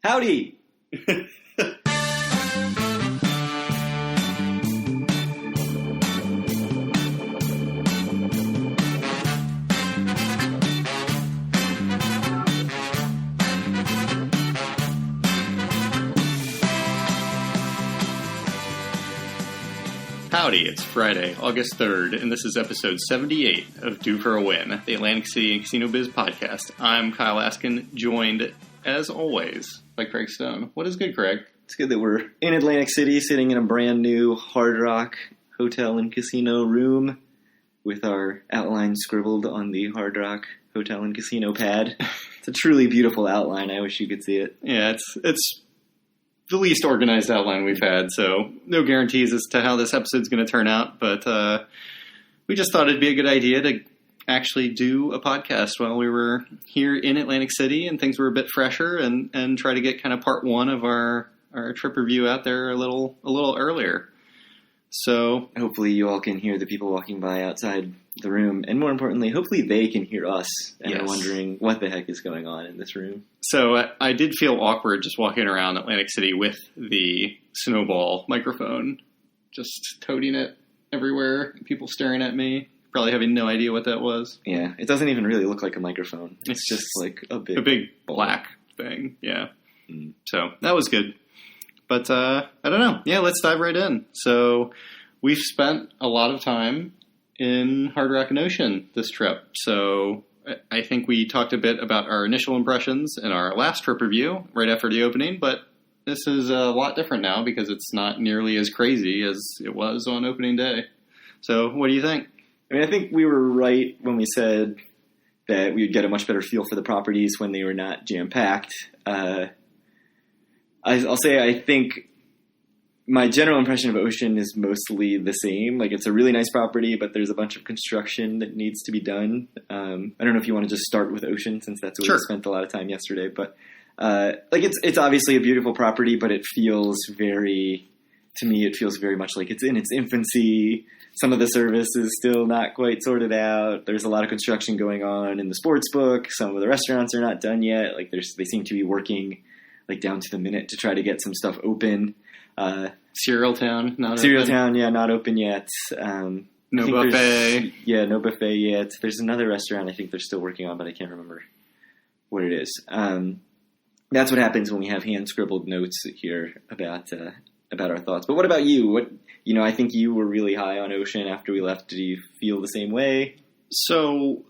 Howdy! Howdy, it's Friday, August 3rd, and this is episode 78 of Due for a Win, the Atlantic City and Casino Biz podcast. I'm Kyle Askin, joined, as always, by Craig Stone. What is good, Craig? It's good that we're in Atlantic City, sitting in a brand new Hard Rock Hotel and Casino room with our outline scribbled on the Hard Rock Hotel and Casino pad. It's a truly beautiful outline. I wish you could see it. Yeah, it's the least organized outline we've had, so no guarantees as to how this episode's going to turn out, but we just thought it'd be a good idea to actually do a podcast while we were here in Atlantic City and things were a bit fresher and try to get kind of part one of our trip review out there a little earlier. So hopefully you all can hear the people walking by outside the room, and more importantly, hopefully they can hear us and are wondering what the heck is going on in this room. So I did feel awkward just walking around Atlantic City with the Snowball microphone, just toting it everywhere, people staring at me, probably having no idea what that was. Yeah, it doesn't even really look like a microphone. It's just like a big black thing, yeah. So that was good. But I don't know. Yeah, let's dive right in. So we've spent a lot of time in Hard Rock and Ocean this trip. So I think we talked a bit about our initial impressions in our last trip review right after the opening, but this is a lot different now because it's not nearly as crazy as it was on opening day. So what do you think? I mean, I think we were right when we said that we would get a much better feel for the properties when they were not jam-packed. I'll say I think my general impression of Ocean is mostly the same. Like, it's a really nice property, but there's a bunch of construction that needs to be done. I don't know if you want to just start with Ocean, since that's where we spent a lot of time yesterday. But it's obviously a beautiful property, but it feels very much like it's in its infancy. Some of the service is still not quite sorted out. There's a lot of construction going on in the sports book. Some of the restaurants are not done yet. Like, they seem to be working like down to the minute to try to get some stuff open. Cereal Town, not open yet. No buffet. No buffet yet. There's another restaurant I think they're still working on, but I can't remember what it is. That's what happens when we have hand-scribbled notes here about our thoughts. But what about you? I think you were really high on Ocean after we left. Do you feel the same way? So,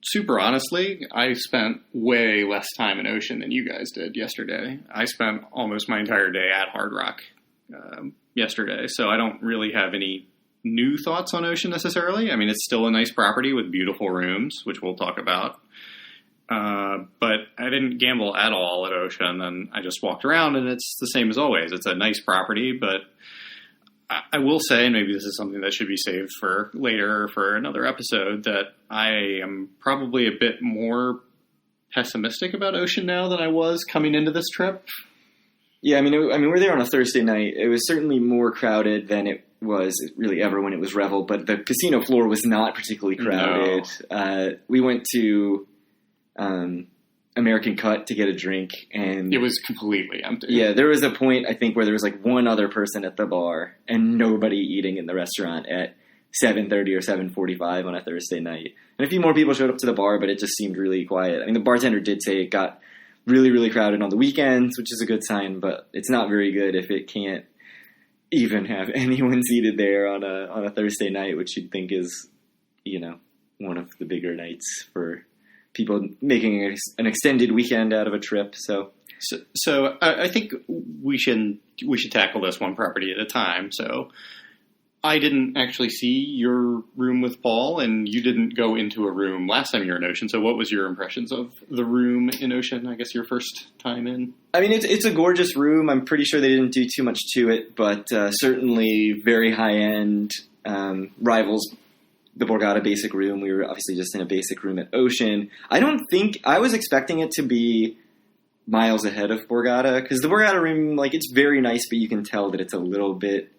super honestly, I spent way less time in Ocean than you guys did yesterday. I spent almost my entire day at Hard Rock yesterday, so I don't really have any new thoughts on Ocean necessarily. I mean, it's still a nice property with beautiful rooms, which we'll talk about. But I didn't gamble at all at Ocean, and I just walked around, and it's the same as always. It's a nice property, but I will say, and maybe this is something that should be saved for later for another episode, that I am probably a bit more pessimistic about Ocean now than I was coming into this trip. Yeah, I mean, we're there on a Thursday night. It was certainly more crowded than it was really ever when it was Revel, but the casino floor was not particularly crowded. No. We went to American Cut to get a drink, and it was completely empty. Yeah, there was a point, I think, where there was like one other person at the bar and nobody eating in the restaurant at 7:30 or 7:45 on a Thursday night. And a few more people showed up to the bar, but it just seemed really quiet. I mean, the bartender did say it got really, really crowded on the weekends, which is a good sign, but it's not very good if it can't even have anyone seated there on a Thursday night, which you'd think is, one of the bigger nights for people making an extended weekend out of a trip. So I think we should tackle this one property at a time. So I didn't actually see your room with Paul, and you didn't go into a room last time you were in Ocean. So what was your impressions of the room in Ocean? I guess your first time in. I mean, it's a gorgeous room. I'm pretty sure they didn't do too much to it, but certainly very high end, rivals the Borgata basic room. We were obviously just in a basic room at Ocean. I was expecting it to be miles ahead of Borgata, because the Borgata room, like, it's very nice, but you can tell that it's a little bit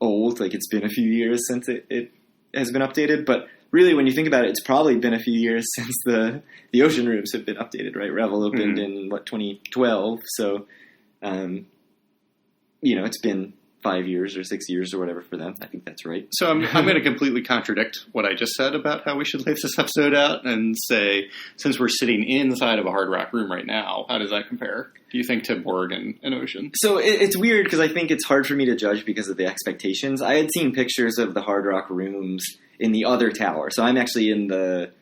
old. Like, it's been a few years since it has been updated, but really, when you think about it, it's probably been a few years since the ocean rooms have been updated, right? Revel opened in, 2012, so, it's been 5 years or 6 years or whatever for them. I think that's right. So I'm going to completely contradict what I just said about how we should lay this episode out and say, since we're sitting inside of a Hard Rock room right now, how does that compare, do you think, to Borg and Ocean? So it's weird because I think it's hard for me to judge because of the expectations. I had seen pictures of the Hard Rock rooms in the other tower. So I'm actually in the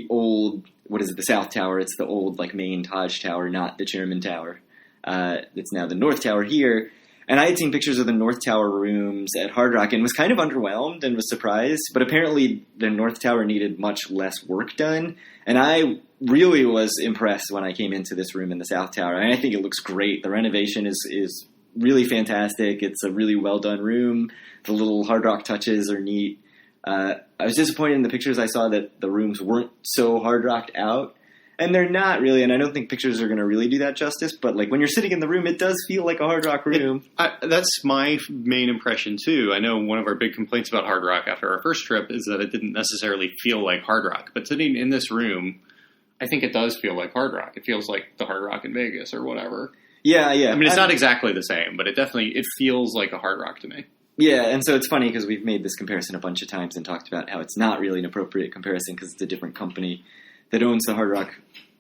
old, what is it, the South Tower. It's the old, main Taj Tower, not the Chairman Tower. It's now the North Tower here. And I had seen pictures of the North Tower rooms at Hard Rock and was kind of underwhelmed and was surprised. But apparently the North Tower needed much less work done. And I really was impressed when I came into this room in the South Tower. And I think it looks great. The renovation is really fantastic. It's a really well done room. The little Hard Rock touches are neat. I was disappointed in the pictures I saw that the rooms weren't so Hard Rocked out. And they're not really, and I don't think pictures are going to really do that justice, but when you're sitting in the room, it does feel like a Hard Rock room. That's my main impression, too. I know one of our big complaints about Hard Rock after our first trip is that it didn't necessarily feel like Hard Rock. But sitting in this room, I think it does feel like Hard Rock. It feels like the Hard Rock in Vegas or whatever. Yeah. I mean, it's not exactly the same, but it feels like a Hard Rock to me. Yeah, and so it's funny because we've made this comparison a bunch of times and talked about how it's not really an appropriate comparison because it's a different company that owns the Hard Rock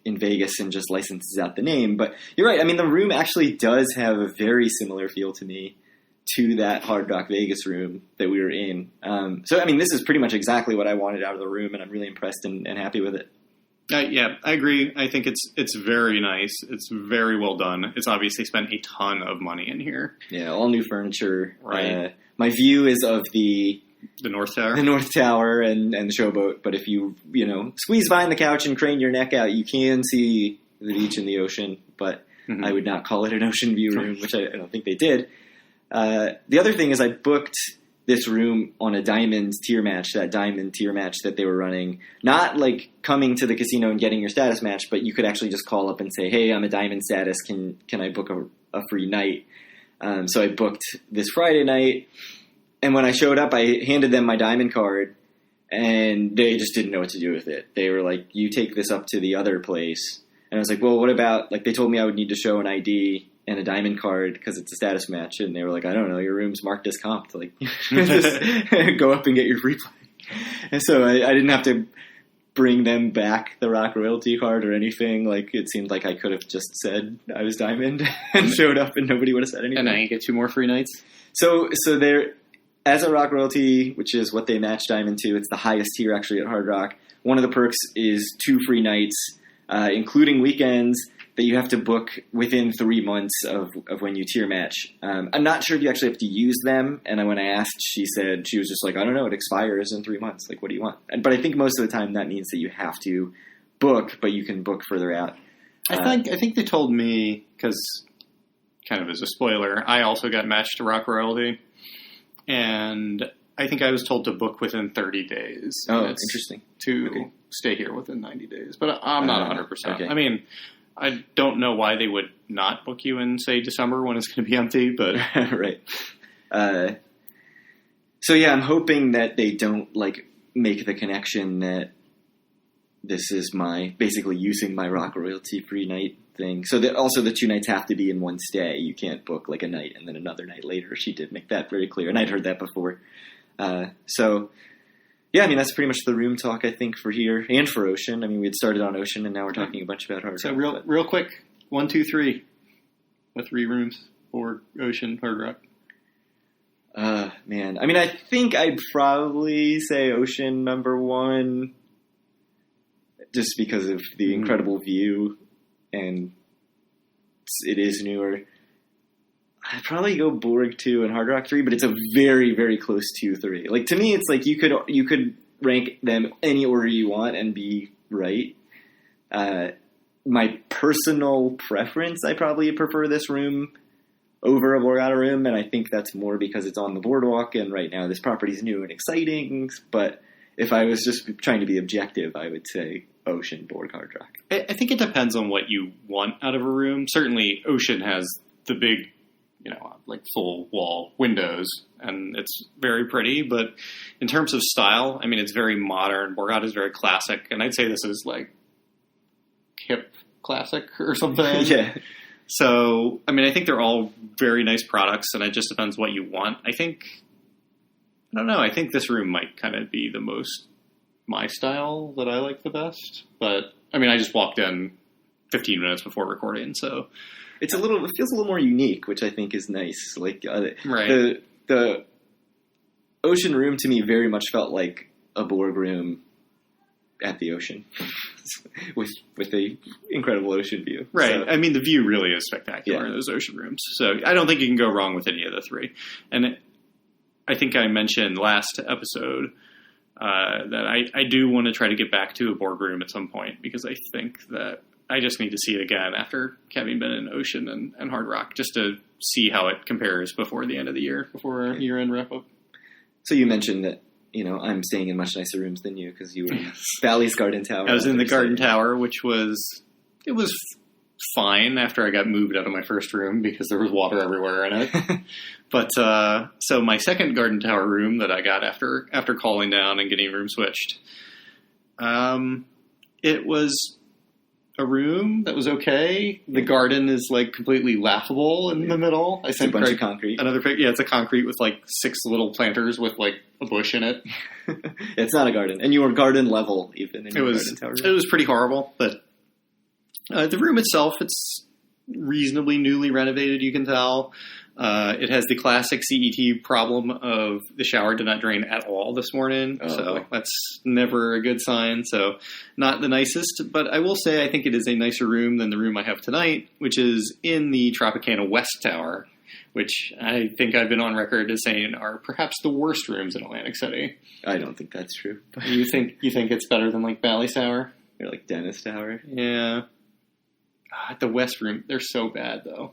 in Vegas and just licenses out the name. But you're right. I mean, the room actually does have a very similar feel to me to that Hard Rock Vegas room that we were in. So, I mean, this is pretty much exactly what I wanted out of the room, and I'm really impressed and happy with it. Yeah, I agree. I think it's very nice. It's very well done. It's obviously spent a ton of money in here. Yeah, all new furniture. Right. My view is of the North Tower? The North Tower and the showboat. But if you squeeze behind the couch and crane your neck out, you can see the beach and the ocean. But I would not call it an ocean view room, which I don't think they did. The other thing is I booked this room on a Diamond tier match, that Diamond tier match that they were running. Not coming to the casino and getting your status match, but you could actually just call up and say, hey, I'm a Diamond status. Can I book a free night? So I booked this Friday night. And when I showed up, I handed them my Diamond card, and they just didn't know what to do with it. They were like, you take this up to the other place. And I was like, well, what about, they told me I would need to show an ID and a Diamond card because it's a status match. And they were like, I don't know, your room's marked as comped. Just go up and get your free play. And so I didn't have to bring them back the Rock Royalty card or anything. It seemed like I could have just said I was Diamond and showed up and nobody would have said anything. And now you get 2 more free nights? So there... As a Rock Royalty, which is what they match Diamond to, it's the highest tier actually at Hard Rock. One of the perks is 2 free nights, including weekends, that you have to book within 3 months of when you tier match. I'm not sure if you actually have to use them. And when I asked, she was just like, I don't know, it expires in 3 months. What do you want? But I think most of the time that means that you have to book, but you can book further out. I think they told me, because kind of as a spoiler, I also got matched to Rock Royalty. And I think I was told to book within 30 days. Oh, interesting. To stay here within 90 days. But I'm not 100%. Okay. I mean, I don't know why they would not book you in, say, December when it's going to be empty, but... Right. So, yeah, I'm hoping that they don't, make the connection that this is basically using my Rock Royalty free night thing. So also the 2 nights have to be in one stay. You can't book a night and then another night later. She did make that very clear, and I'd heard that before. So yeah, I mean, that's pretty much the room talk, I think, for here and for Ocean. I mean, we had started on Ocean and now we're talking a bunch about Hard Rock. So real quick, 1, 2, 3. What 3 rooms for Ocean, Hard Rock? Man. I mean, I think I'd probably say Ocean number 1 just because of the incredible view. And it is newer. I'd probably go Borg 2 and Hard Rock 3, but it's a very, very close 2-3. To me, it's you could rank them any order you want and be right. My personal preference, I probably prefer this room over a Borgata room, and I think that's more because it's on the boardwalk, and right now this property's new and exciting. But if I was just trying to be objective, I would say Ocean, Borg, Hard Rock. I think it depends on what you want out of a room. Certainly, Ocean has the big like full wall windows, and it's very pretty. But in terms of style, I mean, it's very modern. Borgata is very classic, and I'd say this is like hip classic or something. Yeah. So, I mean, I think they're all very nice products, and it just depends what you want. I don't know. I think this room might kind of be the most my style that I like the best. But, I mean, I just walked in 15 minutes before recording, so... It feels a little more unique, which I think is nice. Like, right. The ocean room to me very much felt like a Borg room at the ocean. with a incredible ocean view. Right. So, I mean, the view really is spectacular in those ocean rooms. So I don't think you can go wrong with any of the three. And I think I mentioned last episode that I do want to try to get back to a Borg room at some point, because I think that I just need to see it again after having been in Ocean and Hard Rock, just to see how it compares before the end of the year, before our year-end wrap-up. So you mentioned that, I'm staying in much nicer rooms than you, because you were in Valley's Garden Tower. I was in the Garden Tower, which was fine after I got moved out of my first room because there was water everywhere in it. But so my second Garden Tower room that I got after calling down and getting room switched, it was a room that was okay. The garden is like completely laughable in the middle. I sent a bunch of concrete. Another picture. Yeah, it's a concrete with like 6 little planters with like a bush in it. It's not a garden, and you were garden level even. In Garden Tower room. It was pretty horrible, but the room itself, it's reasonably newly renovated. You can tell. It has the classic CET problem of the shower did not drain at all this morning, so that's never a good sign. So not the nicest, but I will say I think it is a nicer room than the room I have tonight, which is in the Tropicana West Tower, which I think I've been on record as saying are perhaps the worst rooms in Atlantic City. I don't think that's true. You think it's better than like Bally's Tower? Or like Dennis Tower? Yeah. The West room, they're so bad though.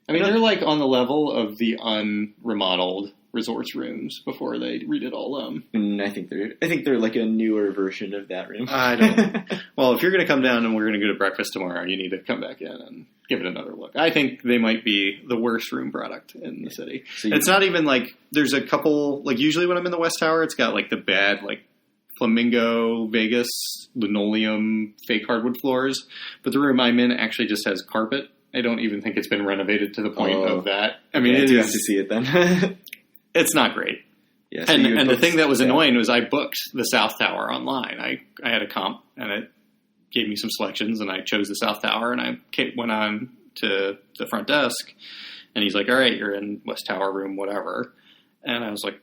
I mean, they're like on the level of the unremodeled resorts rooms before they redid all of them. I think they're like a newer version of that room. I don't. Well, if you're going to come down and we're going to go to breakfast tomorrow, you need to come back in and give it another look. I think they might be the worst room product in the city. So it's not even like there's a couple, like usually when I'm in the West Tower, it's got like the bad, like Flamingo, Vegas, linoleum, fake hardwood floors. But the room I'm in actually just has carpet. I don't even think it's been renovated to the point of that. I mean, you have to see it then. It's not great. Yeah, so and the thing that was annoying was I booked the South Tower online. I had a comp, and it gave me some selections, and I chose the South Tower, and I went on to the front desk, and he's like, all right, you're in West Tower room, whatever. And I was like,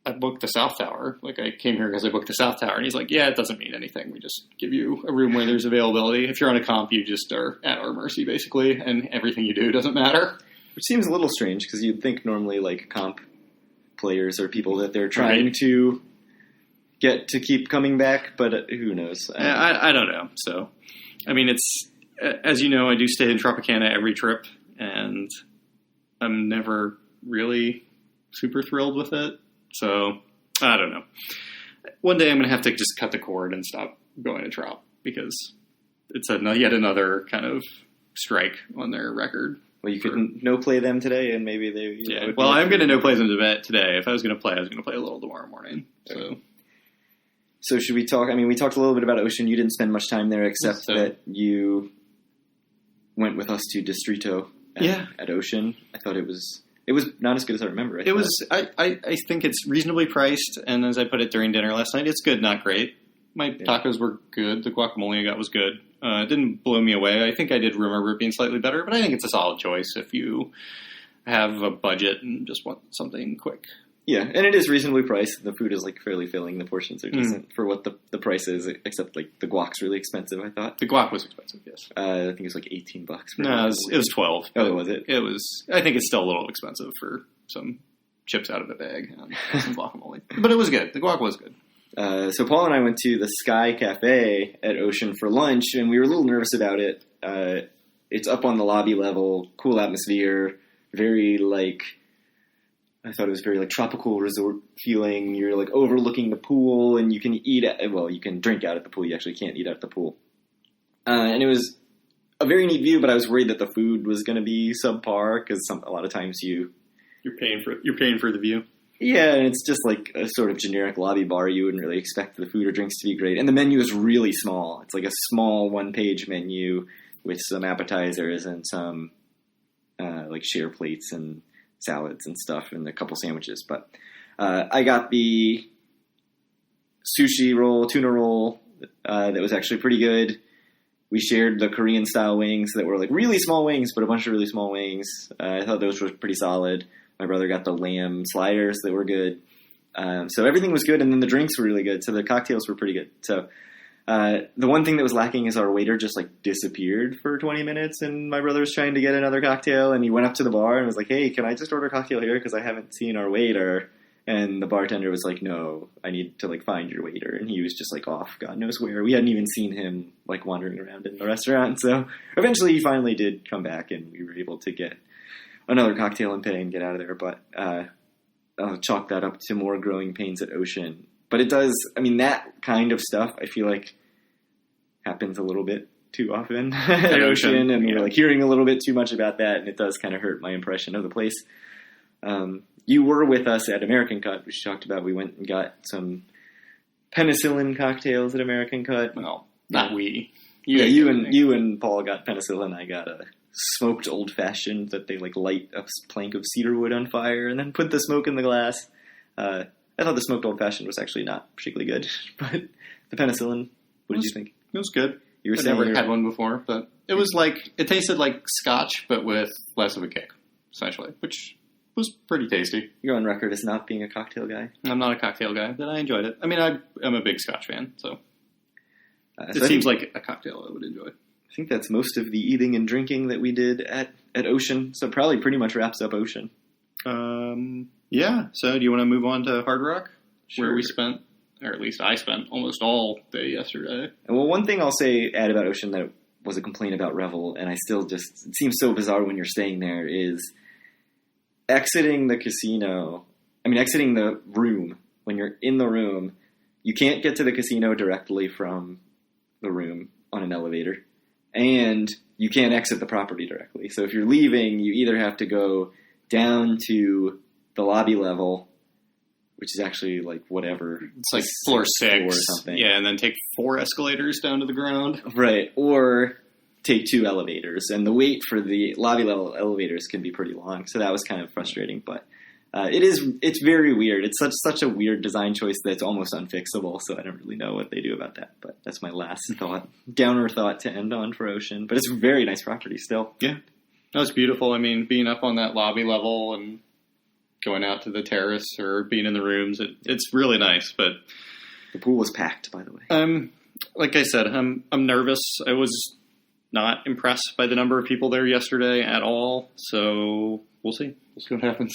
I booked the South Tower. Like, I came here because I booked the South Tower. And he's like, yeah, it doesn't mean anything. We just give you a room where there's availability. If you're on a comp, you just are at our mercy, basically, and everything you do doesn't matter. Which seems a little strange, because you'd think normally, like, comp players are people that they're trying to get to keep coming back, but who knows? I don't know. So, I mean, it's, as you know, I do stay in Tropicana every trip, and I'm never really super thrilled with it. So, I don't know. One day I'm going to have to just cut the cord and stop going to Trop, because it's yet another kind of strike on their record. Well, you could no-play them today, and maybe they... Yeah, well, I'm going to no-play them today. If I was going to play, I was going to play a little tomorrow morning. So should we talk... I mean, we talked a little bit about Ocean. You didn't spend much time there, except that you went with us to Distrito at Ocean. I thought it was not as good as I remember. I think it's reasonably priced, and as I put it during dinner last night, it's good, not great. My tacos were good. The guacamole I got was good. It didn't blow me away. I think I did remember it being slightly better, but I think it's a solid choice if you have a budget and just want something quick. Yeah, and it is reasonably priced. The food is like fairly filling. The portions are decent for what the price is, except like the guac's really expensive, I thought. The guac was expensive, yes. I think it was like $18. No, it was 12. Oh, was it? It was. I think it's still a little expensive for some chips out of a bag and some guacamole. But it was good. The guac was good. So Paul and I went to the Sky Cafe at Ocean for lunch, and we were a little nervous about it. It's up on the lobby level, cool atmosphere, very like, I thought it was very like tropical resort feeling. You're like overlooking the pool, and you can you can drink out at the pool. You actually can't eat out at the pool. And it was a very neat view, but I was worried that the food was going to be subpar because a lot of times you're paying for the view. Yeah, and it's just like a sort of generic lobby bar. You wouldn't really expect the food or drinks to be great. And the menu is really small. It's like a small one-page menu with some appetizers and some like share plates and salads and stuff and a couple sandwiches. But I got the sushi roll, tuna roll, that was actually pretty good. We shared the Korean-style wings that were like really small wings, but a bunch of really small wings. I thought those were pretty solid. My brother got the lamb sliders that were good. So everything was good, and then the drinks were really good. So the cocktails were pretty good. So the one thing that was lacking is our waiter just like disappeared for 20 minutes, and my brother was trying to get another cocktail, and he went up to the bar and was like, "Hey, can I just order a cocktail here? Because I haven't seen our waiter." And the bartender was like, "No, I need to like find your waiter." And he was just like off, God knows where. We hadn't even seen him like wandering around in the restaurant. So eventually he finally did come back, and we were able to get another cocktail and pay and get out of there. But I'll chalk that up to more growing pains at Ocean. But it does, I mean, that kind of stuff I feel like happens a little bit too often at Ocean. And we're like hearing a little bit too much about that, and it does kind of hurt my impression of the place. You were with us at American Cut, which we talked about. We went and got some penicillin cocktails at American Cut. Well, not we. You and Paul got penicillin. I got a smoked old fashioned that they like light a plank of cedar wood on fire and then put the smoke in the glass. I thought the smoked old fashioned was actually not particularly good, but the penicillin, what did you think? It was good. You were I'd never had one before, but it was like, it tasted like scotch, but with less of a kick, essentially, which was pretty tasty. You're on record as not being a cocktail guy. I'm not a cocktail guy, but I enjoyed it. I mean, I'm a big scotch fan, so it seems like a cocktail I would enjoy. I think that's most of the eating and drinking that we did at Ocean, so probably pretty much wraps up Ocean. Yeah, so do you want to move on to Hard Rock? Sure. Where we spent, or at least I spent, almost all day yesterday. And well, one thing I'll add about Ocean that was a complaint about Revel, and I still just, it seems so bizarre when you're staying there, is exiting the room. When you're in the room, you can't get to the casino directly from the room on an elevator. And you can't exit the property directly. So if you're leaving, you either have to go down to the lobby level, which is actually like whatever. It's like floor 6 or something. Yeah, and then take 4 escalators down to the ground. Right. Or take 2 elevators. And the wait for the lobby level elevators can be pretty long. So that was kind of frustrating. But it's very weird. It's such a weird design choice that it's almost unfixable. So I don't really know what they do about that. But that's my last downer thought to end on for Ocean. But it's a very nice property still. Yeah. That was beautiful. I mean, being up on that lobby level and going out to the terrace or being in the rooms, it's really nice. But the pool was packed, by the way. Like I said, I'm nervous. I was not impressed by the number of people there yesterday at all. So we'll see. We'll see what happens.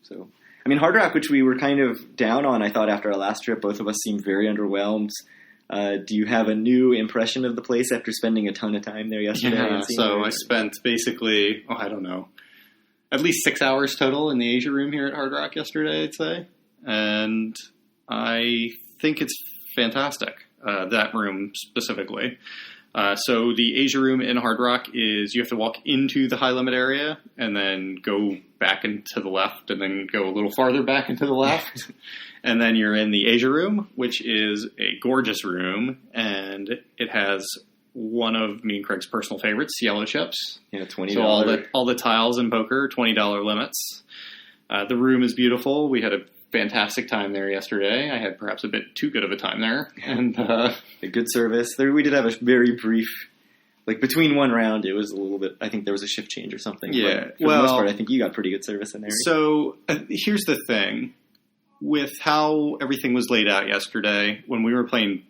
So, I mean, Hard Rock, which we were kind of down on, I thought after our last trip, both of us seemed very underwhelmed. Do you have a new impression of the place after spending a ton of time there yesterday? Yeah, so I spent basically, I don't know, at least 6 hours total in the Asia room here at Hard Rock yesterday, I'd say. And I think it's fantastic, that room specifically. So the Asia room in Hard Rock is you have to walk into the high limit area and then go back into the left and then go a little farther back into the left. And then you're in the Asia room, which is a gorgeous room. And it has one of me and Craig's personal favorites, yellow chips. Yeah, $20. So all the tiles in poker, $20 limits. The room is beautiful. We had a fantastic time there yesterday. I had perhaps a bit too good of a time there. And a good service. We did have a very brief, like between one round, it was a little bit, I think there was a shift change or something. Yeah. But for the most part, I think you got pretty good service in there. So here's the thing. With how everything was laid out yesterday, when we were playing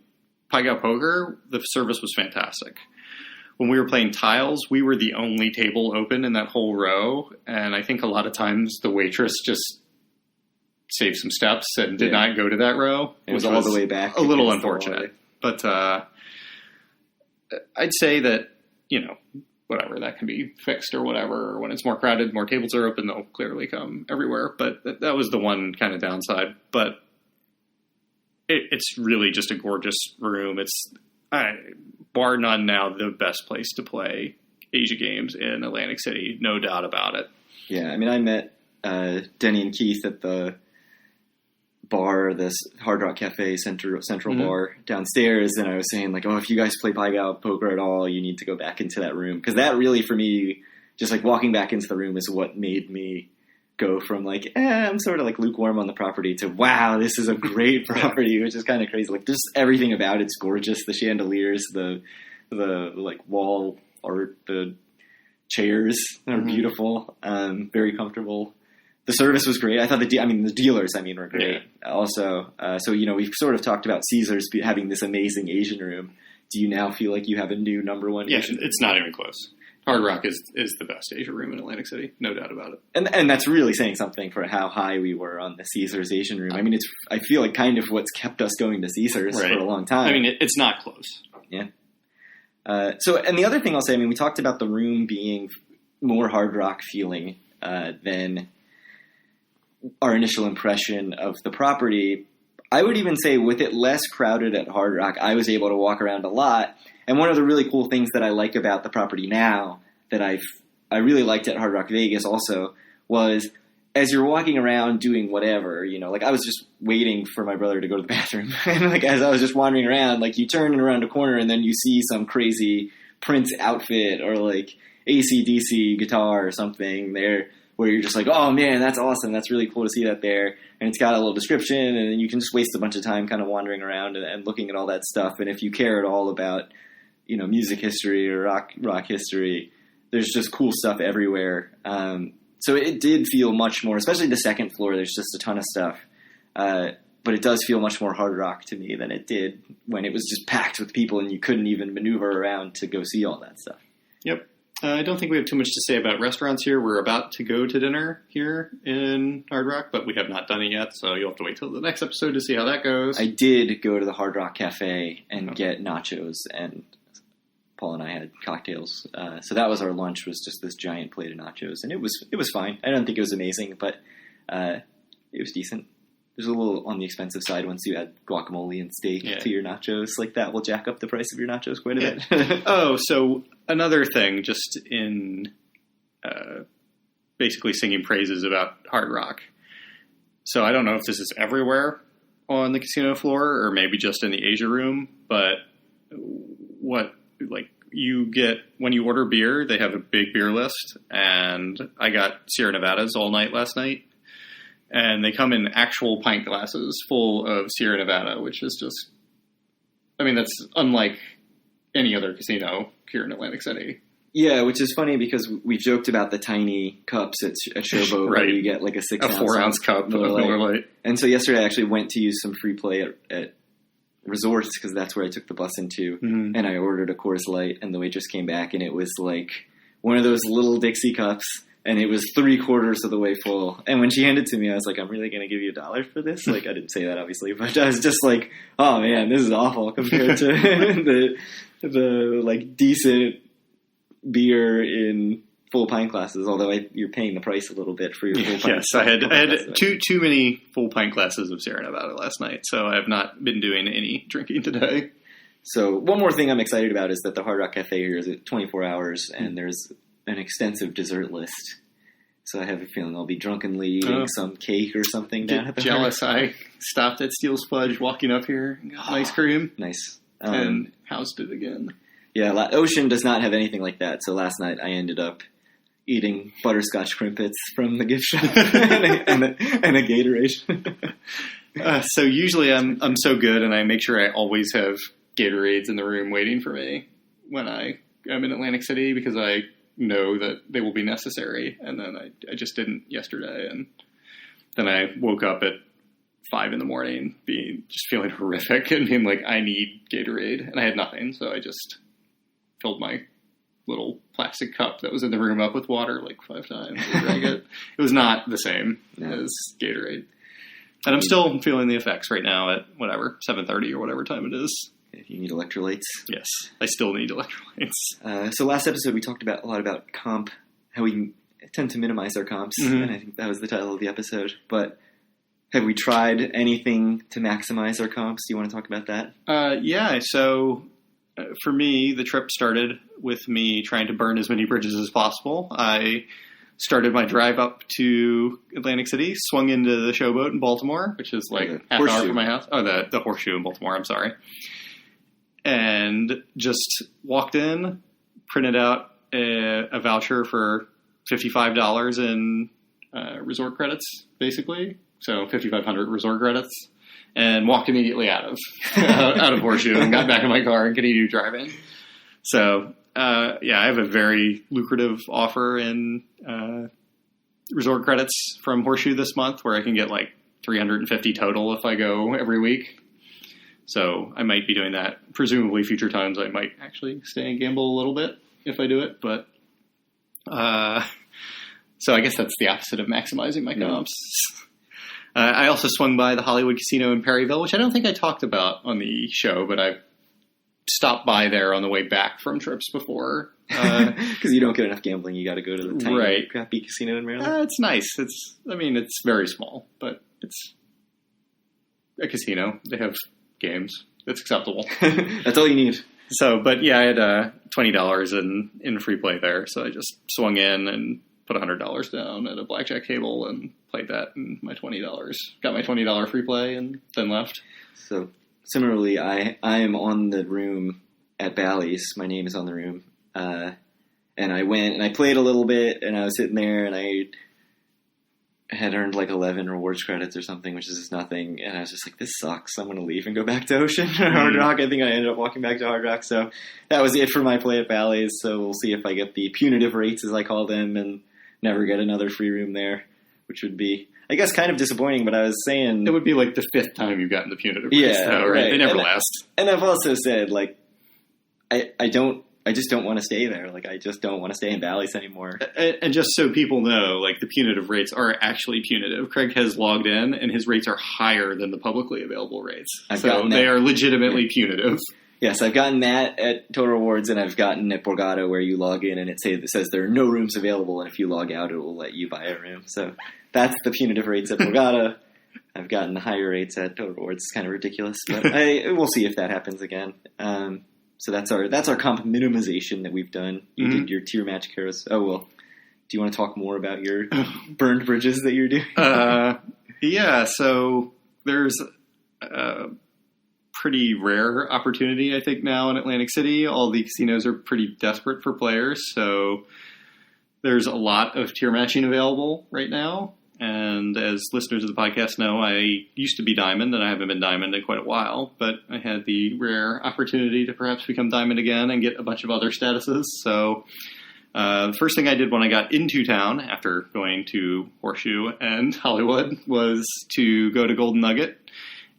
Pai-Gow Poker, the service was fantastic. When we were playing tiles, we were the only table open in that whole row. And I think a lot of times the waitress just saved some steps and did not go to that row. It was all the way back. A little unfortunate. But I'd say that, whatever, that can be fixed or whatever. Or when it's more crowded, more tables are open, they'll clearly come everywhere. But that was the one kind of downside. But it's really just a gorgeous room. It's, bar none now, the best place to play Asia games in Atlantic City, no doubt about it. Yeah, I mean, I met Denny and Keith at the bar, this Hard Rock Cafe Central bar downstairs, and I was saying, like, oh, if you guys play Pai-Gow poker at all, you need to go back into that room. Because that really, for me, just like walking back into the room is what made me go from like, I'm sort of like lukewarm on the property to, wow, this is a great property, which is kind of crazy. Like, just everything about it's gorgeous. The chandeliers, the like wall art, the chairs are beautiful, very comfortable. The service was great. I thought the dealers, were great. Yeah. Also, so, we've sort of talked about Caesars having this amazing Asian room. Do you now feel like you have a new number one Asian room? It's not even close. Hard Rock is the best Asian room in Atlantic City, no doubt about it. And that's really saying something for how high we were on the Caesars Asian room. I mean, I feel like kind of what's kept us going to Caesars for a long time. I mean, it's not close. Yeah. So, and the other thing I'll say, we talked about the room being more Hard Rock feeling than our initial impression of the property. I would even say with it less crowded at Hard Rock, I was able to walk around a lot. And one of the really cool things that I like about the property now that I really liked at Hard Rock Vegas also was as you're walking around doing whatever, like I was just waiting for my brother to go to the bathroom. And like as I was just wandering around, like you turn around a corner and then you see some crazy Prince outfit or like AC/DC guitar or something there where you're just like, oh man, that's awesome. That's really cool to see that there. And it's got a little description and then you can just waste a bunch of time kind of wandering around and looking at all that stuff. And if you care at all about, music history or rock history, there's just cool stuff everywhere. So it did feel much more, especially the second floor, there's just a ton of stuff. But it does feel much more Hard Rock to me than it did when it was just packed with people and you couldn't even maneuver around to go see all that stuff. Yep. I don't think we have too much to say about restaurants here. We're about to go to dinner here in Hard Rock, but we have not done it yet, so you'll have to wait till the next episode to see how that goes. I did go to the Hard Rock Cafe and get nachos, and Paul and I had cocktails. So that was our lunch, was just this giant plate of nachos, and it was fine. I don't think it was amazing, but it was decent. It was a little on the expensive side once you add guacamole and steak to your nachos. Like that will jack up the price of your nachos quite a bit. Oh, so another thing, just in basically singing praises about Hard Rock. So I don't know if this is everywhere on the casino floor or maybe just in the Asia room, but you get when you order beer, they have a big beer list, and I got Sierra Nevadas all night last night. And they come in actual pint glasses full of Sierra Nevada, which is just, that's unlike any other casino here in Atlantic City. Yeah, which is funny because we joked about the tiny cups at Showboat where you get like a 4-ounce cup of Miller Lite. And so yesterday I actually went to use some free play at Resorts because that's where I took the bus into. Mm-hmm. And I ordered a Coors Light and the waitress came back and it was like one of those little Dixie cups. And it was 3/4 of the way full. And when she handed it to me, I was like, I'm really going to give you $1 for this? Like, I didn't say that, obviously. But I was just like, oh, man, this is awful compared to the like, decent beer in full pint glasses. Although you're paying the price a little bit for your full pint. Yes, I had too many full pint glasses of Sierra Nevada last night. So I have not been doing any drinking today. So one more thing I'm excited about is that the Hard Rock Cafe here is at 24 hours. And there's an extensive dessert list. So I have a feeling I'll be drunkenly eating some cake or something down at the jealous. I stopped at Steel's Fudge walking up here and got ice cream. Nice. And housed it again. Yeah, Ocean does not have anything like that. So last night I ended up eating butterscotch crimpets from the gift shop and a Gatorade. So usually I'm so good and I make sure I always have Gatorades in the room waiting for me when I am in Atlantic City because I know that they will be necessary, and then I just didn't yesterday, and then I woke up at 5 a.m, just feeling horrific and being like, I need Gatorade, and I had nothing, so I just filled my little plastic cup that was in the room up with water like 5 times and drank it. It was not the same as Gatorade, and I'm still feeling the effects right now at 7:30 or whatever time it is. If you need electrolytes. Yes, I still need electrolytes. So last episode we talked a lot about comp, how we tend to minimize our comps, and I think that was the title of the episode. But have we tried anything to maximize our comps? Do you want to talk about that? Yeah, so for me, the trip started with me trying to burn as many bridges as possible. I started my drive up to Atlantic City, swung into the Showboat in Baltimore, which is like half an hour from my house. Oh, the Horseshoe in Baltimore, I'm sorry. And just walked in, printed out a voucher for $55 in resort credits, basically. So 5,500 resort credits. And walked immediately out of Horseshoe and got back in my car and continued driving. So, I have a very lucrative offer in resort credits from Horseshoe this month where I can get like 350 total if I go every week. So I might be doing that. Presumably future times I might actually stay and gamble a little bit if I do it. But so I guess that's the opposite of maximizing my comps. I also swung by the Hollywood Casino in Perryville, which I don't think I talked about on the show, but I've stopped by there on the way back from trips before. Because you don't get enough gambling, you got to go to the tiny, crappy casino in Maryland. It's nice. It's very small, but it's a casino. They have games. It's acceptable. That's all you need. So, but yeah, I had $20 in free play there, so I just swung in and put $100 down at a blackjack table and played that, and got my $20 free play, and then left. So similarly, I am on the room at Bally's. My name is on the room, and I went and I played a little bit, and I was sitting there, and I had earned like 11 rewards credits or something, which is just nothing. And I was just like, this sucks. I'm going to leave and go back to Ocean or Hard Rock. I think I ended up walking back to Hard Rock. So that was it for my play at Bally's. So we'll see if I get the punitive rates, as I call them, and never get another free room there, which would be, I guess, kind of disappointing. But I was saying, it would be like the 5th time you've gotten the punitive rates, though, right? They never last. And I've also said, like, I just don't want to stay there. Like, I just don't want to stay in Bally's anymore. And just so people know, like, the punitive rates are actually punitive. Craig has logged in, and his rates are higher than the publicly available rates. So they are legitimately punitive. Yes, I've gotten that at Total Rewards, and I've gotten at Borgata where you log in and it says there are no rooms available, and if you log out, it will let you buy a room. So that's the punitive rates at Borgata. I've gotten the higher rates at Total Rewards. It's kind of ridiculous, but we'll see if that happens again. So that's our comp minimization that we've done. You did your tier match carousel. Oh, well, do you want to talk more about your burned bridges that you're doing? Yeah, so there's a pretty rare opportunity, I think, now in Atlantic City. All the casinos are pretty desperate for players, so there's a lot of tier matching available right now. And as listeners of the podcast know, I used to be Diamond, and I haven't been Diamond in quite a while, but I had the rare opportunity to perhaps become Diamond again and get a bunch of other statuses. So the first thing I did when I got into town after going to Horseshoe and Hollywood was to go to Golden Nugget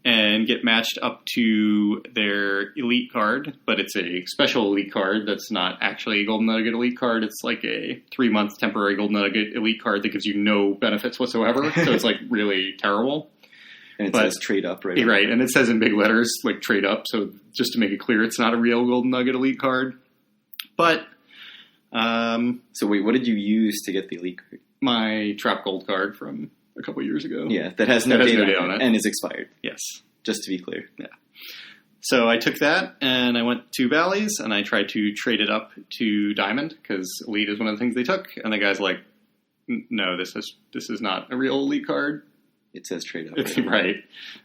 and get matched up to their elite card, but it's a special elite card that's not actually a Golden Nugget elite card. It's like a 3-month temporary Golden Nugget elite card that gives you no benefits whatsoever. So it's like really terrible. And it says trade up, right? Right, and it says in big letters, like trade up. So just to make it clear, it's not a real Golden Nugget elite card. But so wait, what did you use to get the elite card? My Trap Gold card from a couple years ago. Yeah, that has no data on it and is expired. Yes. Just to be clear. Yeah. So I took that and I went to Bally's and I tried to trade it up to Diamond because Elite is one of the things they took. And the guy's like, no, this is not a real Elite card. It says trade up. Right.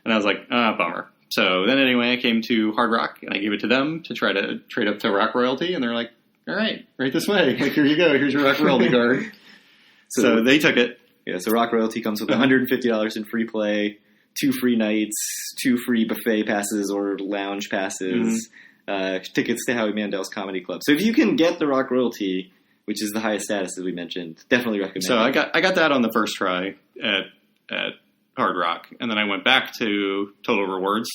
And I was like, bummer. So then anyway, I came to Hard Rock and I gave it to them to try to trade up to Rock Royalty. And they're like, all right this way. Like, here you go. Here's your Rock Royalty card. So they took it. Yeah, so Rock Royalty comes with $150 in free play, 2 free nights, 2 free buffet passes or lounge passes, tickets to Howie Mandel's Comedy Club. So if you can get the Rock Royalty, which is the highest status as we mentioned, definitely recommend So it. I got that on the first try at Hard Rock, and then I went back to Total Rewards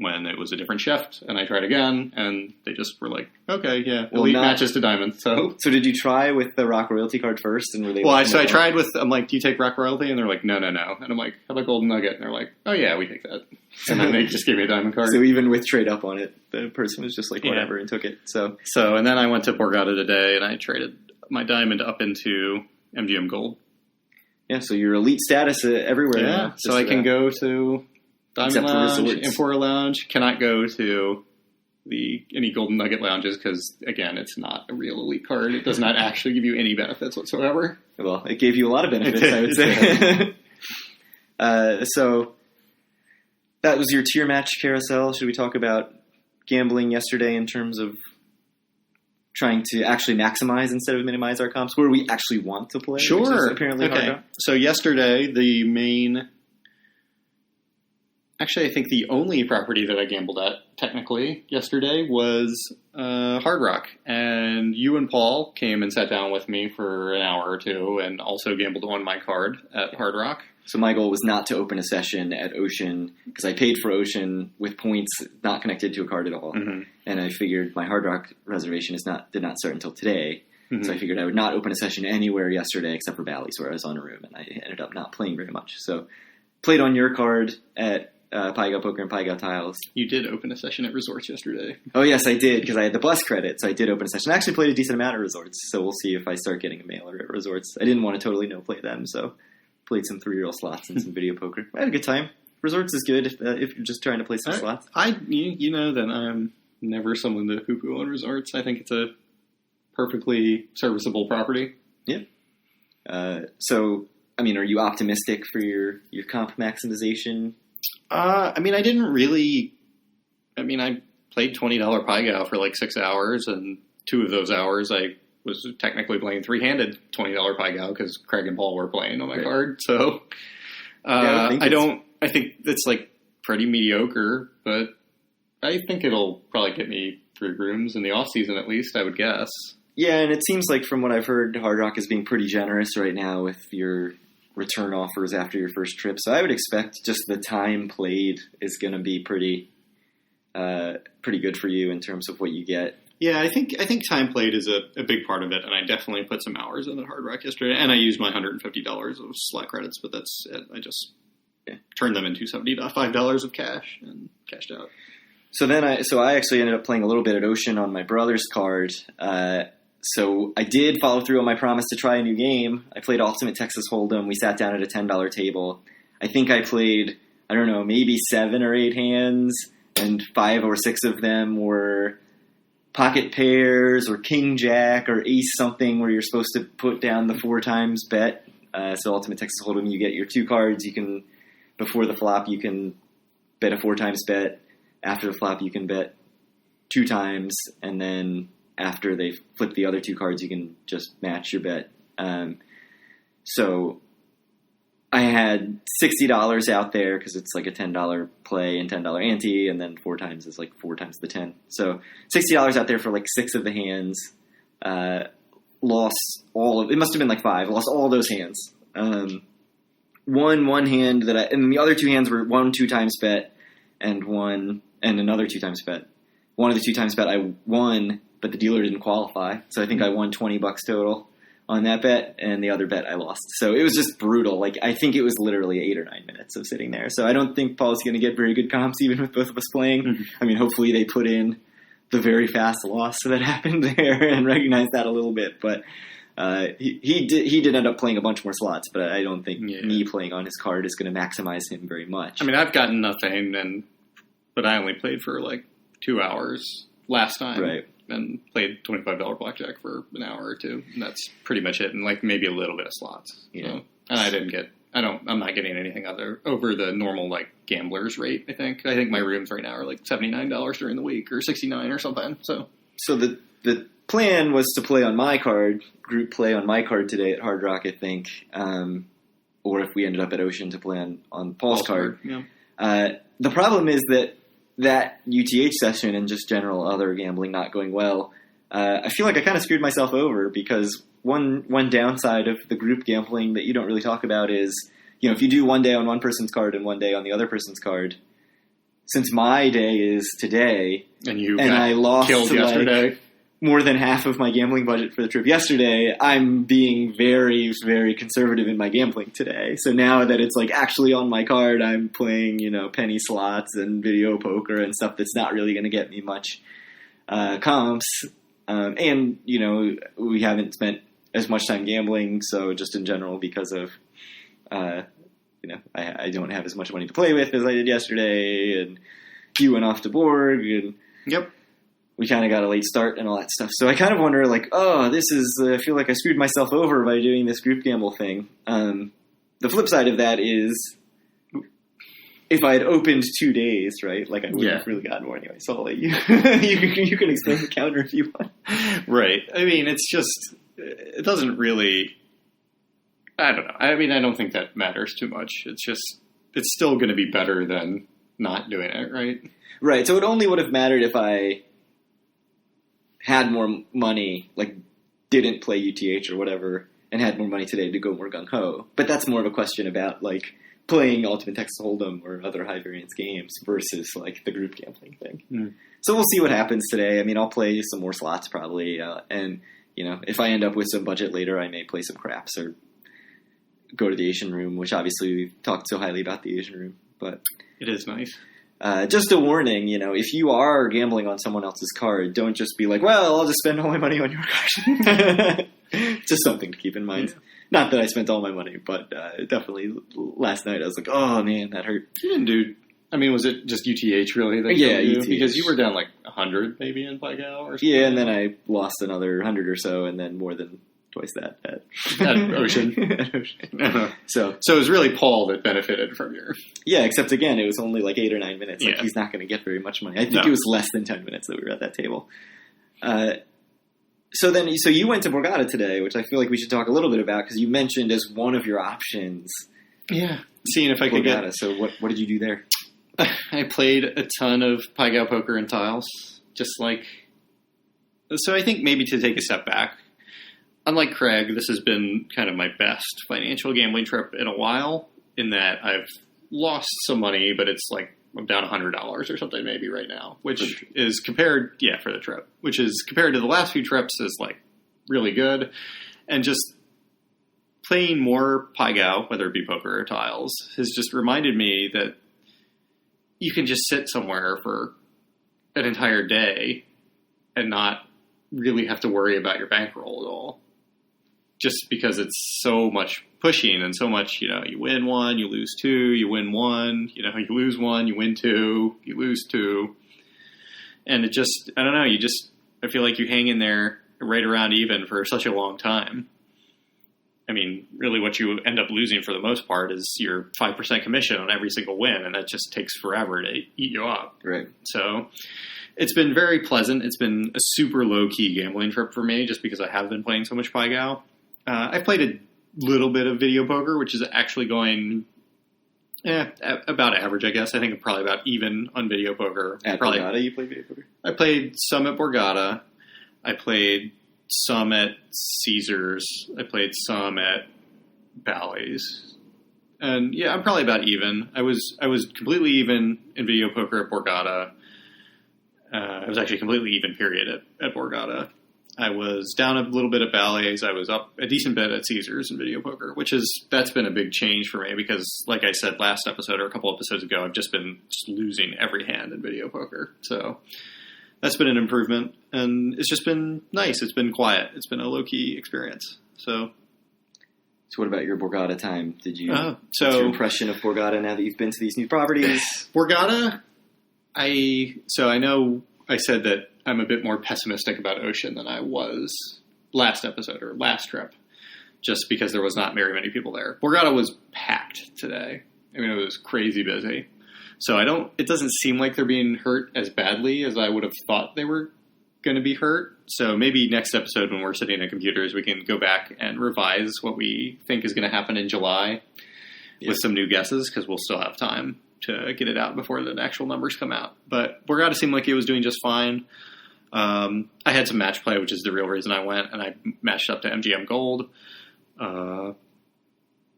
when it was a different shift, and I tried again, and they just were like, okay, yeah, Elite matches to Diamond. So did you try with the Rock Royalty card first? And were they I tried with, I'm like, do you take Rock Royalty? And they're like, no. And I'm like, how about Golden Nugget? And they're like, oh yeah, we take that. And then they just gave me a Diamond card. So even with trade up on it, the person was just like, whatever, and took it. So and then I went to Borgata today, and I traded my Diamond up into MGM Gold. Yeah, so your Elite status everywhere. Yeah, now, so I can go to Diamond Except Lounge, for resorts. Emporia Lounge, cannot go to any Golden Nugget lounges because, again, it's not a real elite card. It does not actually give you any benefits whatsoever. Well, it gave you a lot of benefits, I would say. So that was your tier match carousel. Should we talk about gambling yesterday in terms of trying to actually maximize instead of minimize our comps? Where we actually want to play? Sure. Which is apparently okay. hard. So yesterday, the main... Actually, I think the only property that I gambled at, technically, yesterday was Hard Rock. And you and Paul came and sat down with me for an hour or two and also gambled on my card at Hard Rock. So my goal was not to open a session at Ocean because I paid for Ocean with points not connected to a card at all. Mm-hmm. And I figured my Hard Rock reservation did not start until today. Mm-hmm. So I figured I would not open a session anywhere yesterday except for Bally's where I was on a room. And I ended up not playing very much. So played on your card at Pygo Poker and Pygo Tiles. You did open a session at Resorts yesterday. Oh, yes, I did, because I had the bus credit, so I did open a session. I actually played a decent amount at Resorts, so we'll see if I start getting a mailer at Resorts. I didn't want to totally no-play them, so played some 3-year-old slots and some video poker. I had a good time. Resorts is good if you're just trying to play some slots. You know that I'm never someone to poo-poo on Resorts. I think it's a perfectly serviceable property. Yeah. So, I mean, are you optimistic for your comp maximization? I didn't really... I played $20 Pygo for like 6 hours, and 2 of those hours I was technically playing three-handed $20 Pygo because Craig and Paul were playing on my card. So I think it's like pretty mediocre, but I think it'll probably get me 3 rooms in the off season at least, I would guess. Yeah, and it seems like from what I've heard, Hard Rock is being pretty generous right now with your return offers after your first trip. So I would expect just the time played is going to be pretty good for you in terms of what you get. Yeah, I think time played is a big part of it, and I definitely put some hours in at Hard Rock yesterday, and I used my $150 of slot credits, but that's it. I just turned them into $75 of cash and cashed out. So I actually ended up playing a little bit at Ocean on my brother's card. So I did follow through on my promise to try a new game. I played Ultimate Texas Hold'em. We sat down at a $10 table. I think I played, I don't know, maybe 7 or 8 hands, and 5 or 6 of them were pocket pairs or king jack or ace something where you're supposed to put down the 4 times bet. So Ultimate Texas Hold'em, you get your 2 cards. You can, before the flop, you can bet a 4 times bet. After the flop, you can bet 2 times, and then after they flip the other 2 cards, you can just match your bet. So I had $60 out there because it's like a $10 play and $10 ante, and then 4 times is like 4 times the 10. So $60 out there for like 6 of the hands. Lost all of it. Must have been like 5. Lost all those hands. One hand and the other 2 hands were 1 2 times bet and another 2 times bet. One of the 2 times bet I won, but the dealer didn't qualify. So I think I won $20 total on that bet, and the other bet I lost. So it was just brutal. Like, I think it was literally 8 or 9 minutes of sitting there. So I don't think Paul's going to get very good comps, even with both of us playing. Mm-hmm. I mean, hopefully they put in the very fast loss that happened there and recognize that a little bit. But he did end up playing a bunch more slots, but I don't think me playing on his card is going to maximize him very much. I mean, I've gotten nothing, but I only played for like 2 hours last time. Right. And played $25 blackjack for an hour or 2. And that's pretty much it. And like maybe a little bit of slots. Yeah. So, and I'm not getting anything over the normal like gambler's rate, I think. I think my rooms right now are like $79 during the week or $69 or something. So the plan was to play on my card, group play on my card today at Hard Rock, I think. Or if we ended up at Ocean to play on Paul's card. Yeah. The problem is that UTH session and just general other gambling not going well, I feel like I kind of screwed myself over because one downside of the group gambling that you don't really talk about is, if you do one day on one person's card and one day on the other person's card, since my day is today, and I lost killed yesterday. More than half of my gambling budget for the trip yesterday, I'm being very, very conservative in my gambling today. So now that it's like actually on my card, I'm playing, penny slots and video poker and stuff that's not really going to get me much comps. And, we haven't spent as much time gambling. So just in general, because of, I don't have as much money to play with as I did yesterday. And you went off to Borg. And yep. we kind of got a late start and all that stuff. So I kind of wonder, like, oh, I feel like I screwed myself over by doing this group gamble thing. The flip side of that is, if I had opened 2 days, right, like I would have really gotten more anyway. So I'll let you, you can explain the counter if you want. Right. I mean, it's just, it doesn't really, I don't know. I mean, I don't think that matters too much. It's just, it's still going to be better than not doing it, right? Right. So it only would have mattered if I had more money, like didn't play UTH or whatever, and had more money today to go more gung-ho. But that's more of a question about, like, playing Ultimate Texas Hold'em or other high variance games versus, like, the group gambling thing. Mm. So we'll see what happens today. I mean, I'll play some more slots probably, and, you know, if I end up with some budget later, I may play some craps or go to the Asian room, which obviously we've talked so highly about the Asian room. But it is nice. Just a warning, you know, if you are gambling on someone else's card, don't just be like, well, I'll just spend all my money on your card. Just something to keep in mind. Yeah. Not that I spent all my money, but definitely last night I was like, oh, man, that hurt. You didn't do... I mean, was it just UTH really? That UTH. Because you were down like 100 maybe in Paigao or something. Yeah, and then I lost another 100 or so, and then more than twice that at Ocean. At Ocean. Uh-huh. So it was really Paul that benefited from your... Yeah, except again, it was only like 8 or 9 minutes. Like, he's not going to get very much money. I think it was less than 10 minutes that we were at that table. So you went to Borgata today, which I feel like we should talk a little bit about, because you mentioned as one of your options. Yeah, seeing if I could get... So what did you do there? I played a ton of Paigao poker and tiles, just like... So I think maybe to take a step back, unlike Craig, this has been kind of my best financial gambling trip in a while, in that I've lost some money, but it's like I'm down $100 or something maybe right now, which is compared, for the trip, which is compared to the last few trips is like really good. And just playing more Paigao, whether it be poker or tiles, has just reminded me that you can just sit somewhere for an entire day and not really have to worry about your bankroll at all. Just because it's so much pushing and so much, you win one, you lose two, you win one, you lose one, you win two, you lose two. And it just, I don't know, I feel like you hang in there right around even for such a long time. I mean, really what you end up losing for the most part is your 5% commission on every single win, and that just takes forever to eat you up. Right. So it's been very pleasant. It's been a super low-key gambling trip for me just because I have been playing so much Paigao. I played a little bit of video poker, which is actually going about average, I guess. I think I'm probably about even on video poker. At Borgata, you played video poker? I played some at Borgata. I played some at Caesars. I played some at Bally's. And yeah, I'm probably about even. I was completely even in video poker at Borgata. I was actually completely even period at Borgata. I was down a little bit at Bally's. I was up a decent bit at Caesars in video poker, that's been a big change for me because, like I said last episode or a couple episodes ago, I've just been losing every hand in video poker. So that's been an improvement, and it's just been nice. It's been quiet. It's been a low-key experience. So what about your Borgata time? What's your impression of Borgata now that you've been to these new properties? Borgata, I know I said that I'm a bit more pessimistic about Ocean than I was last episode or last trip, just because there was not very many people there. Borgata was packed today. I mean, it was crazy busy. So it doesn't seem like they're being hurt as badly as I would have thought they were going to be hurt. So maybe next episode when we're sitting at computers, we can go back and revise what we think is going to happen in July with some new guesses, because we'll still have time to get it out before the actual numbers come out. But Borgata seemed like it was doing just fine. I had some match play, which is the real reason I went, and I matched up to MGM Gold.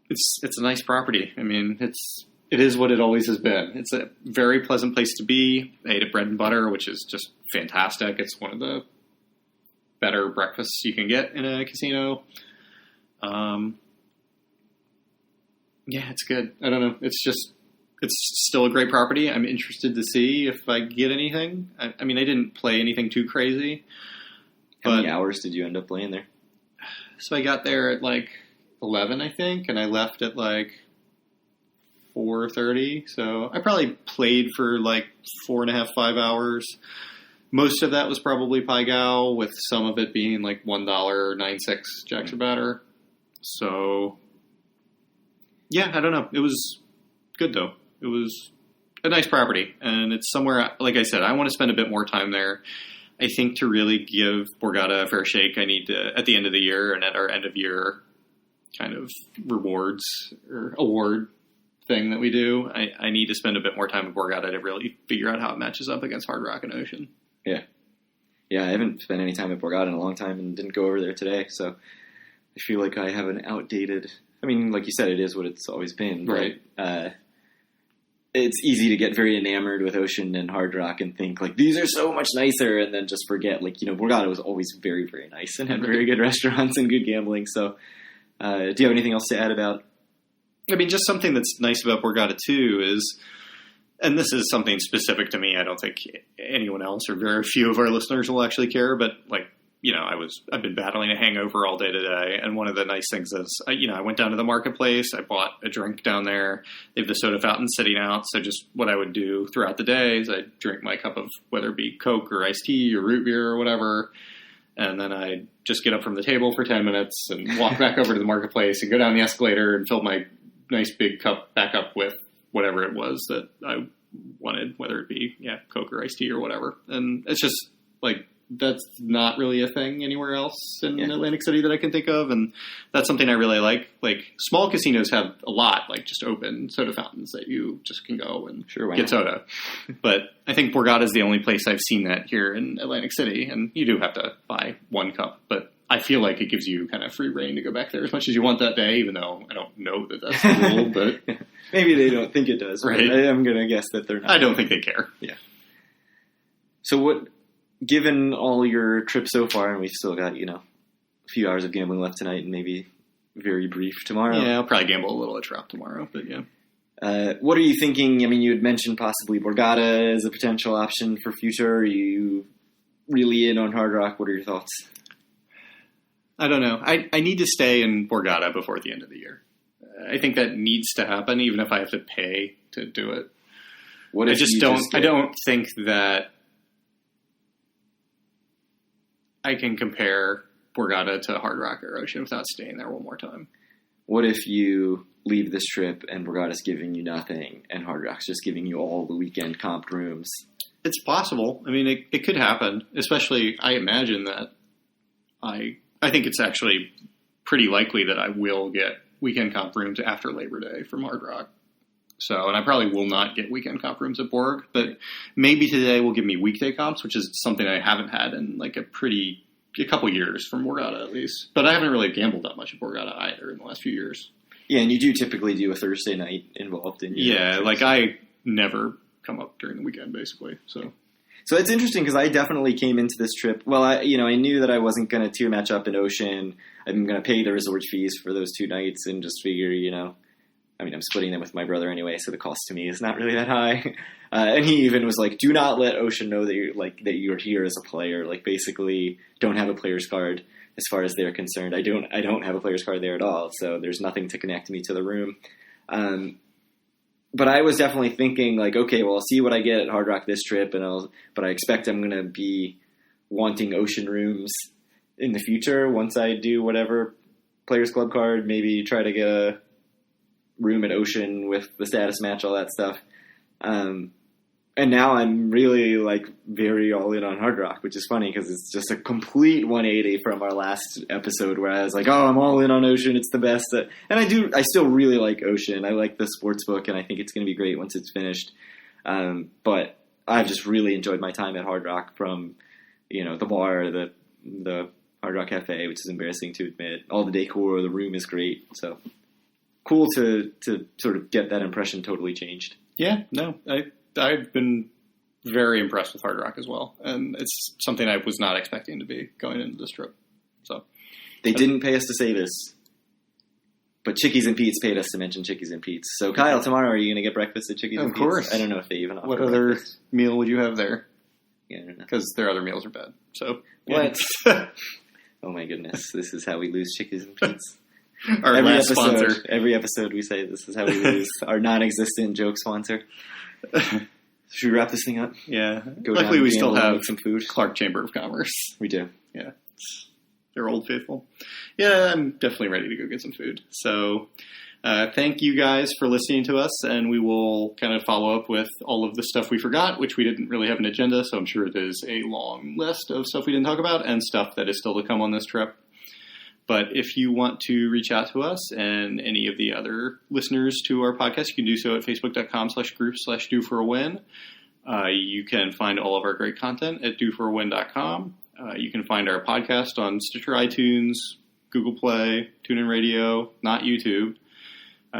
It's a nice property. I mean, it is what it always has been. It's a very pleasant place to be. I ate at Bread and Butter, which is just fantastic. It's one of the better breakfasts you can get in a casino. It's good. I don't know. It's still a great property. I'm interested to see if I get anything. I mean, I didn't play anything too crazy. How many hours did you end up playing there? So I got there at like 11, I think, and I left at like 4:30. So I probably played for like 4.5, 5 hours. most of that was probably Pai Gow, with some of it being like $1.96 jacks or better. So, yeah, I don't know. It was good, though. It was a nice property, and it's somewhere, like I said, I want to spend a bit more time there. I think to really give Borgata a fair shake, I need to, at the end of the year and at our end of year kind of rewards or award thing that we do, I need to spend a bit more time with Borgata to really figure out how it matches up against Hard Rock and Ocean. Yeah. Yeah, I haven't spent any time at Borgata in a long time and didn't go over there today, so I feel like I have an outdated... I mean, like you said, it is what it's always been. Right. But, it's easy to get very enamored with Ocean and Hard Rock and think, like, these are so much nicer, and then just forget, like, Borgata was always very, very nice and had very good restaurants and good gambling. So, do you have anything else to add about? I mean, just something that's nice about Borgata, too, is, and this is something specific to me, I don't think anyone else or very few of our listeners will actually care, but, like, I've been battling a hangover all day today, and one of the nice things is, I went down to the marketplace, I bought a drink down there, they have the soda fountain sitting out, so just what I would do throughout the day is I'd drink my cup of, whether it be Coke or iced tea or root beer or whatever, and then I'd just get up from the table for 10 minutes and walk back over to the marketplace and go down the escalator and fill my nice big cup back up with whatever it was that I wanted, whether it be, Coke or iced tea or whatever, and it's just, like, that's not really a thing anywhere else in Atlantic City that I can think of, and that's something I really like. Like, small casinos have a lot, like, just open soda fountains that you just can go and get soda. But I think Borgata is the only place I've seen that here in Atlantic City, and you do have to buy one cup, but I feel like it gives you kind of free reign to go back there as much as you want that day, even though I don't know that that's the rule, but... Maybe they don't think it does, right? I'm going to guess that they're not. I don't think they care. Yeah. So given all your trips so far, and we've still got, a few hours of gambling left tonight and maybe very brief tomorrow. Yeah, I'll probably gamble a little at Trop tomorrow, but yeah. What are you thinking? I mean, you had mentioned possibly Borgata as a potential option for future. Are you really in on Hard Rock? What are your thoughts? I don't know. I need to stay in Borgata before the end of the year. I think that needs to happen, even if I have to pay to do it. I don't think that I can compare Borgata to Hard Rock or Ocean without staying there one more time. What if you leave this trip and Borgata's giving you nothing and Hard Rock's just giving you all the weekend comped rooms? It's possible. I mean, it could happen. Especially, I imagine that I think it's actually pretty likely that I will get weekend comp rooms after Labor Day from Hard Rock. So, and I probably will not get weekend comp rooms at Borg, but maybe today will give me weekday comps, which is something I haven't had in like a couple years from Borgata at least. But I haven't really gambled that much at Borgata either in the last few years. Yeah, and you do typically do a Thursday night involved in your trips. Like I never come up during the weekend basically. So it's interesting because I definitely came into this trip. Well, I knew that I wasn't going to tier match up in Ocean. I'm going to pay the resort fees for those 2 nights and just figure, I'm splitting them with my brother anyway, so the cost to me is not really that high. And he even was like, "Do not let Ocean know that you're here as a player. Like, basically, don't have a player's card as far as they're concerned. I don't have a player's card there at all, so there's nothing to connect me to the room." But I was definitely thinking, like, okay, well, I'll see what I get at Hard Rock this trip, but I expect I'm going to be wanting Ocean rooms in the future once I do whatever players club card. Maybe try to get a room at Ocean with the status match, all that stuff. And now I'm really very all in on Hard Rock, which is funny because it's just a complete 180 from our last episode where I was like, oh, I'm all in on Ocean. It's the best. And I still really like Ocean. I like the sports book and I think it's going to be great once it's finished. But I've just really enjoyed my time at Hard Rock from, the bar, the Hard Rock Cafe, which is embarrassing to admit. All the decor, the room is great. So cool to sort of get that impression totally changed. Yeah, no, I've been very impressed with Hard Rock as well, and it's something I was not expecting to be going into this trip. So they didn't pay us to say this, but Chickies and Pete's paid us to mention Chickies and Pete's. So Kyle, tomorrow are you going to get breakfast at Chickies and Pete's? Of course. I don't know if they even offer What other breakfast. Meal would you have there? Yeah, I don't know. Because their other meals are bad. So what? Oh my goodness, this is how we lose Chickies and Pete's. Our last sponsor. Every episode we say this is how we lose our non-existent joke sponsor. Should we wrap this thing up? Yeah. Go Luckily, down we still Gamble and have make some food. Clark Chamber of Commerce. We do. Yeah. They're old faithful. Yeah, I'm definitely ready to go get some food. So thank you guys for listening to us, and we will kind of follow up with all of the stuff we forgot, which we didn't really have an agenda, so I'm sure there's a long list of stuff we didn't talk about and stuff that is still to come on this trip. But if you want to reach out to us and any of the other listeners to our podcast, you can do so at facebook.com/group/doforawin. You can find all of our great content at doforawin.com. You can find our podcast on Stitcher, iTunes, Google Play, TuneIn Radio, not YouTube.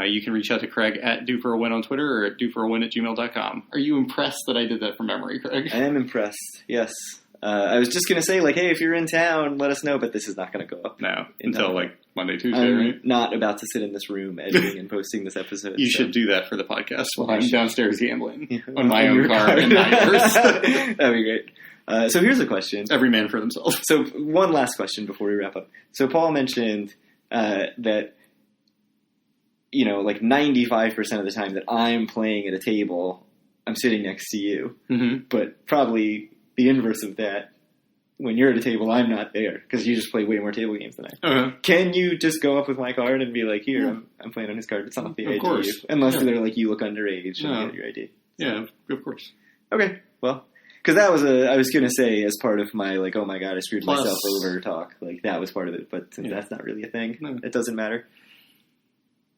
You can reach out to Craig at doforawin on Twitter or at doforawin@gmail.com. Are you impressed that I did that from memory, Craig? I am impressed, yes. I was just going to say, like, hey, if you're in town, let us know, but this is not going to go up. No, until, like, Monday, Tuesday, right? I'm not about to sit in this room editing and posting this episode. You should do that for the podcast while I'm downstairs gambling on on my own car and not yours. That'd be great. So here's a question. Every man for themselves. So one last question before we wrap up. So Paul mentioned that, you know, like 95% of the time that I'm playing at a table, I'm sitting next to you. Mm-hmm. But probably the inverse of that, when you're at a table, I'm not there because you just play way more table games than I. Uh-huh. Can you just go up with my card and be like, here, I'm playing on his card. It's not the ID. Of course. Unless they're like, you look underage No. and get your ID. So. Yeah, of course. Okay, well, because that was I was going to say as part of my, like, oh my god, I screwed Plus- myself over talk. Like, that was part of it, but since that's not really a thing, it doesn't matter.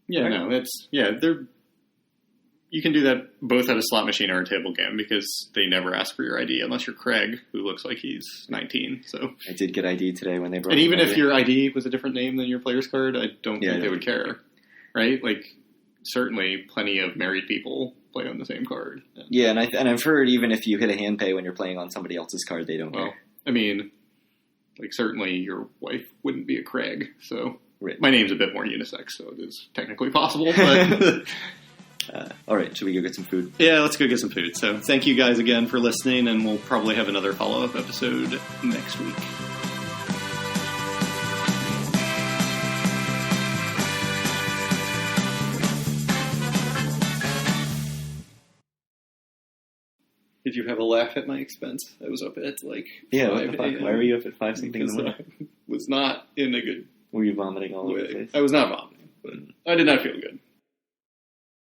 Yeah, no, you can do that both at a slot machine or a table game because they never ask for your ID unless you're Craig, who looks like he's 19. So I did get ID today when they brought and even my if ID. your ID was a different name than your player's card, I don't think they would care, right? Like, certainly plenty of married people play on the same card. Yeah, and I've heard even if you hit a hand pay when you're playing on somebody else's card, they don't care. I mean, like, certainly your wife wouldn't be a Craig, so Right. my name's a bit more unisex, so it is technically possible, but... All right, should we go get some food? Yeah, let's go get some food. So thank you guys again for listening, and we'll probably have another follow-up episode next week. Did you have a laugh at my expense? I was up at like 5 what the fuck? a.m. Why were you up at 5 something in the morning? I was not in a good Were you vomiting all over the way. place? I was not vomiting, but I did not feel good.